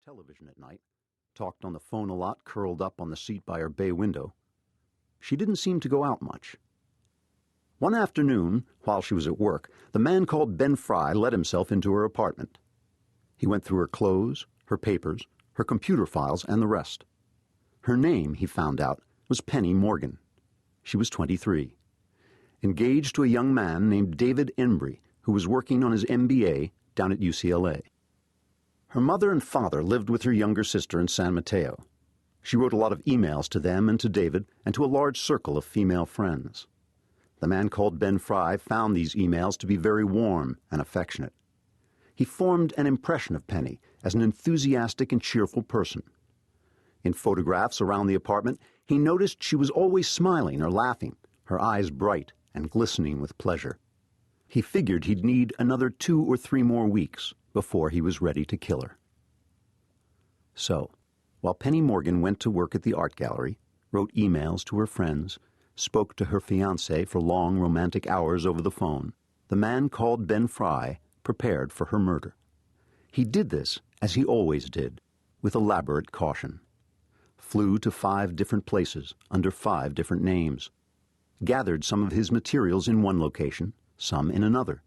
television at night, talked on the phone a lot curled up on the seat by her bay window. She didn't seem to go out much. One afternoon, while she was at work, the man called Ben Fry let himself into her apartment. He went through her clothes, her papers, her computer files, and the rest. Her name, he found out, was Penny Morgan. She was 23. Engaged to a young man named David Embry, who was working on his MBA down at UCLA. Her mother and father lived with her younger sister in San Mateo. She wrote a lot of emails to them and to David and to a large circle of female friends. The man called Ben Fry found these emails to be very warm and affectionate. He formed an impression of Penny as an enthusiastic and cheerful person. In photographs around the apartment, he noticed she was always smiling or laughing, her eyes bright and glistening with pleasure. He figured he'd need another 2 or 3 more weeks before he was ready to kill her. So, while Penny Morgan went to work at the art gallery, wrote emails to her friends, spoke to her fiancé for long romantic hours over the phone, the man called Ben Fry prepared for her murder. He did this, as he always did, with elaborate caution. Flew to 5 different places under 5 different names. Gathered some of his materials in one location, some in another.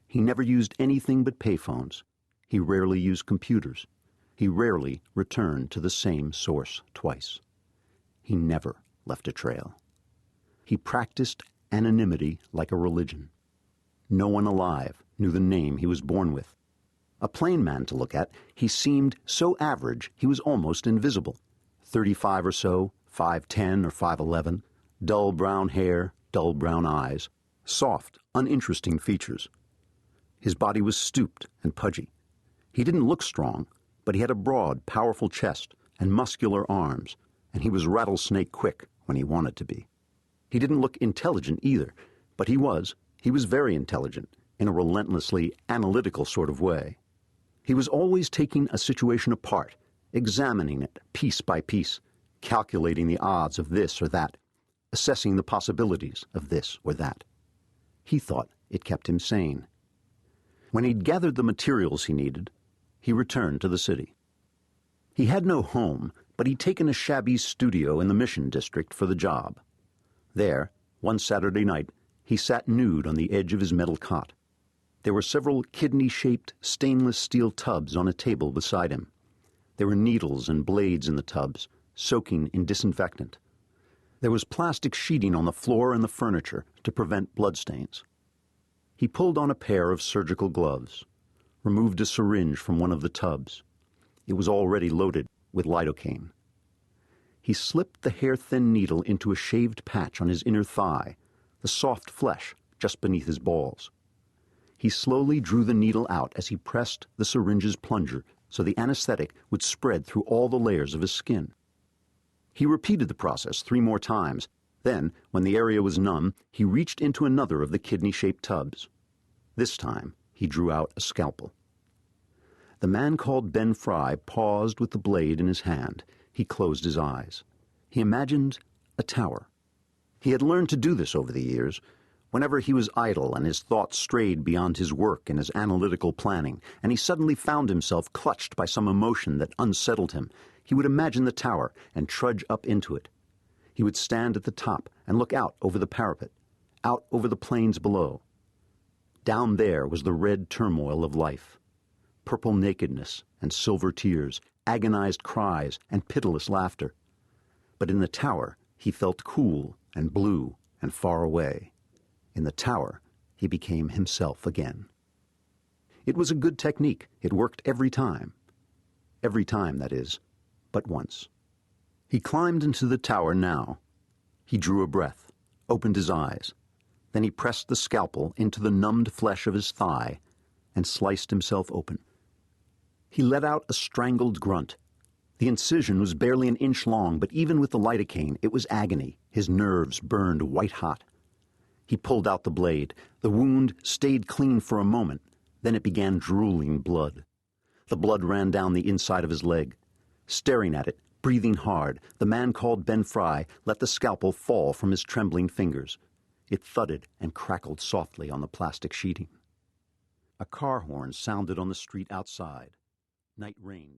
He never used anything but payphones. He rarely used computers. He rarely returned to the same source twice. He never left a trail. He practiced anonymity like a religion. No one alive knew the name he was born with. A plain man to look at, he seemed so average he was almost invisible. 35 or so, 5'10" or 5'11", dull brown hair, dull brown eyes, soft, uninteresting features. His body was stooped and pudgy. He didn't look strong, but he had a broad, powerful chest and muscular arms, and he was rattlesnake quick when he wanted to be. He didn't look intelligent either, but he was very intelligent in a relentlessly analytical sort of way. He was always taking a situation apart, examining it piece by piece, calculating the odds of this or that, assessing the possibilities of this or that. He thought it kept him sane. When he'd gathered the materials he needed, he returned to the city. He had no home, but he'd taken a shabby studio in the Mission District for the job. There, one Saturday night, he sat nude on the edge of his metal cot. There were several kidney-shaped stainless steel tubs on a table beside him. There were needles and blades in the tubs, soaking in disinfectant. There was plastic sheeting on the floor and the furniture to prevent bloodstains. He pulled on a pair of surgical gloves, removed a syringe from one of the tubs. It was already loaded with lidocaine. He slipped the hair-thin needle into a shaved patch on his inner thigh, the soft flesh just beneath his balls. He slowly drew the needle out as he pressed the syringe's plunger so the anesthetic would spread through all the layers of his skin. He repeated the process 3 more times. Then, when the area was numb, he reached into another of the kidney-shaped tubs. This time, he drew out a scalpel. The man called Ben Fry paused with the blade in his hand. He closed his eyes. He imagined a tower. He had learned to do this over the years. Whenever he was idle and his thoughts strayed beyond his work and his analytical planning, and he suddenly found himself clutched by some emotion that unsettled him, he would imagine the tower and trudge up into it. He would stand at the top and look out over the parapet, out over the plains below. Down there was the red turmoil of life, purple nakedness and silver tears, agonized cries and pitiless laughter. But in the tower, he felt cool and blue and far away. In the tower, he became himself again. It was a good technique. It worked every time. Every time, that is, but once. He climbed into the tower now. He drew a breath, opened his eyes. Then he pressed the scalpel into the numbed flesh of his thigh and sliced himself open. He let out a strangled grunt. The incision was barely an inch long, but even with the lidocaine, it was agony. His nerves burned white-hot. He pulled out the blade. The wound stayed clean for a moment. Then it began drooling blood. The blood ran down the inside of his leg. Staring at it, breathing hard, the man called Ben Fry let the scalpel fall from his trembling fingers. It thudded and crackled softly on the plastic sheeting. A car horn sounded on the street outside. Night rain